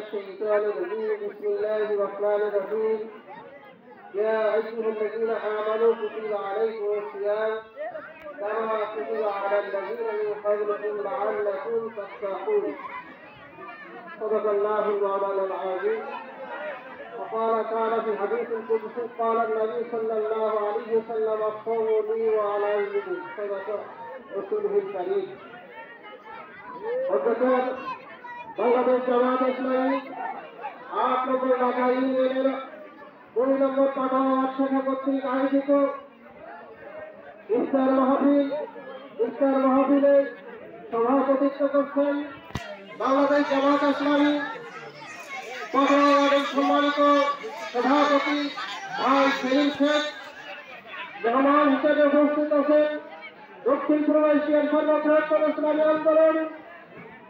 الشيطان الرجيم بسم الله الرحمن الرحيم يا أيها الذين آمنوا كتب عليكم الصيام كما كتب على الذين من قبلكم لعلكم تتقون صدق الله مولانا العظيم وقال تعالى في الحديث القدسي قال النبي صلى الله عليه وسلم الصوم لي وعلي صدق رسوله الكريم বাংলাদেশ জামাত ইসলামী 8 নম্বর ঢাকা ইউনিয়নের 2 নম্বর পাঠাওয়া শাখা কর্তৃক আয়োজিত ইফতার মাহফিলে সভাপতিত্ব করছেন বাংলাদেশ জামাত ইসলামী পাঠাওয়ার সম্মানিত সভাপতি ভাই সেলিম শেখ। মেহমান হিসেবে উপস্থিত আছেন দক্ষিণ পূর্ব এশিয়ার সর্ববৃহত্তম ইসলামী আন্দোলন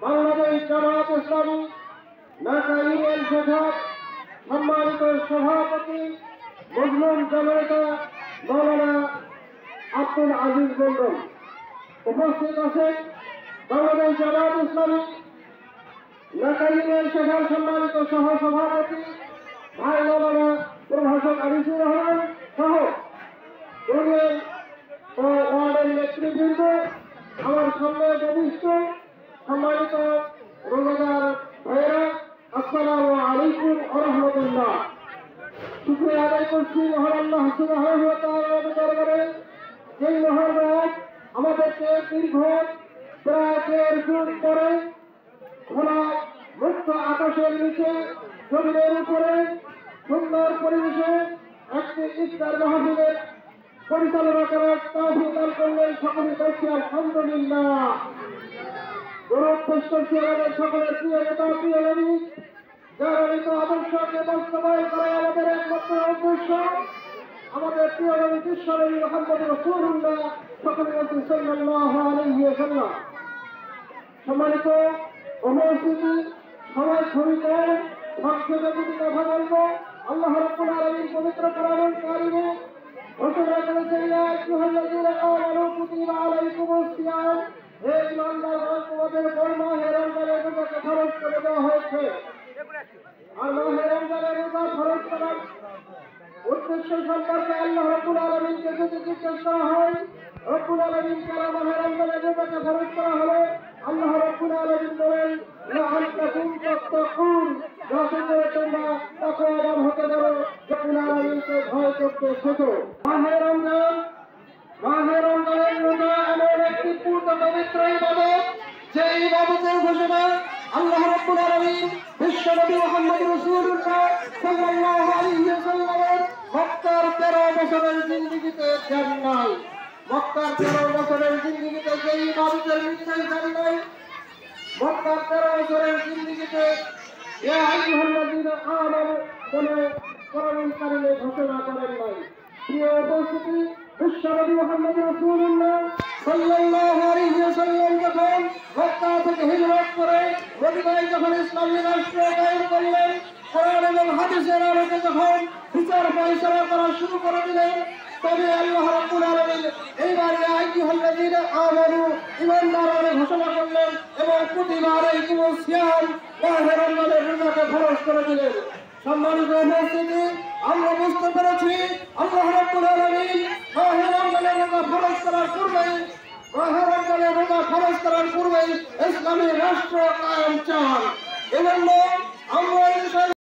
বাংলাদেশ জামাত ইসলামী ঢাকা ইউনিয়ন শাখার সম্মানিত সভাপতি মজলুম জননেতা মৌলানা আব্দুল আজিজ মন্ডল। উপস্থিত আছেন বাংলাদেশ জামাত ইসলামী ঢাকা ইউনিয়ন শাখার সম্মানিত সহসভাপতি ভাই মৌলানা প্রভাষক আনিসুর রহমান সহ ইউনিয়ন ও ওয়ার্ডের নেতৃবৃন্দ, আমার সামনে উপবিষ্ট সম্মানিত রোজাদার ভাইয়েরা, আসসালামু আলাইকুম ওয়া রাহমাতুল্লাহ। শুকরিয়া আদায় করছি মহান আল্লাহ সুবহানাহু ওয়া তাআলার দরবারে, যেই মহান রব আমাদেরকে দীর্ঘ প্রায় 1.5 যুগ পরে খোলা মুক্ত আকাশের নিচে জমিনের উপরে সুন্দর পরিবেশে একটি ইফতার মাহফিলের পরিচালনা করার তৌফিক দান করলেন। সকলে বলছি আলহামদুলিল্লাহ। সকলের প্রিয় নেতা প্রিয় নবী যার আদর্শকে বাস্তবায়ন করা আমাদের একমাত্র উদ্দেশ্য, আমাদের প্রিয় নবী বিশ্বনবী মুহাম্মদ রাসূলুল্লাহ সকলে বলছি সাল্লাল্লাহু আলাইহি ওয়াসাল্লাম। সম্মানিত উপস্থিতি, সবাই খুবই কম, সংক্ষেপে দুটি কথা বলবো। আল্লাহ রাব্বুল আলামিন পবিত্র কোরআনুল কারীমে ঘোষণা করেছেন ইয়া আইয়ুহাল্লাযীনা আমানু কুতিবা আলাইকুমুস সিয়াম, হে ঈমানদারগণ তোমাদের উপর মাহে রমজানের রোজাকে ফরজ করে দেওয়া হয়েছে। আর মাহে রমজানের রোজা ফরজ করার উদ্দেশ্য সম্পর্কে আল্লাহ রাব্বুল আলামিনকে যদি জিজ্ঞেস করা হয়, রব্বুল আলামিন কেন মাহে রমজানের রোজাকে ফরজ করা হলো, আল্লাহ রাব্বুল আলামিন বলেন লাআল্লাকুম তাত্তাকুন, যাতে করে তোমরা তাকওয়াবান হতে পারো, রব্বুল আলামিনকে ভয় করতে শেখো। মাহে রমজানের রোজা এমন একটি পূর্ণ পবিত্র ইবাদত, যে ইবাদতের ঘোষণা আল্লাহ রাব্বুল আলামিন বিশ্বনবী মুহাম্মদ রাসূলুল্লাহ সাল্লাল্লাহু আলাইহি ওয়াসাল্লামের মক্কার 13 বছরের জিন্দেগিতে দেন নাই। মক্কার 13 বছরের জিন্দেগিতে যে ইবাদতের নির্দেশ দেন নাই, মক্কার 13 বছরের জিন্দেগিতে ইয়া আইয়ুহাল্লাযীনা আমানু কোন কোরআনুল কারীমে ঘোষণা করেন নাই। প্রিয় উপস্থিতি, বিশ্বনবী মুহাম্মদ রাসূলুল্লাহ সাল্লাল্লাহু আলাইহি ওয়াসাল্লাম যখন মক্কা থেকে হিজরত করে মদিনায় যখন ইসলামী রাষ্ট্র কায়েম করলেন, কোরআন এবং হাদিসের আলোকে যখন বিচার পরিচালনা করা শুরু করে দিলেন, তবে আল্লাহ রাব্বুল আলামিন এইবার ইয়া আইয়ুহাল্লাযীনা আমানু ঈমানদাররা ঘোষণা করলেন এবং কুতিবা আলাইকুমুস সিয়াম, মাহে রমজানের রোজাকে ফরজ করে দিলেন। সম্মানিত উপস্থিতি, আমরা বুঝতে পেরেছি আল্লাহ রাব্বুল আলামিন মাহে রমজানের রোজা ফরজ করার পূর্বেই ইসলামী রাষ্ট্র কায়েম চান। এজন্য আমরা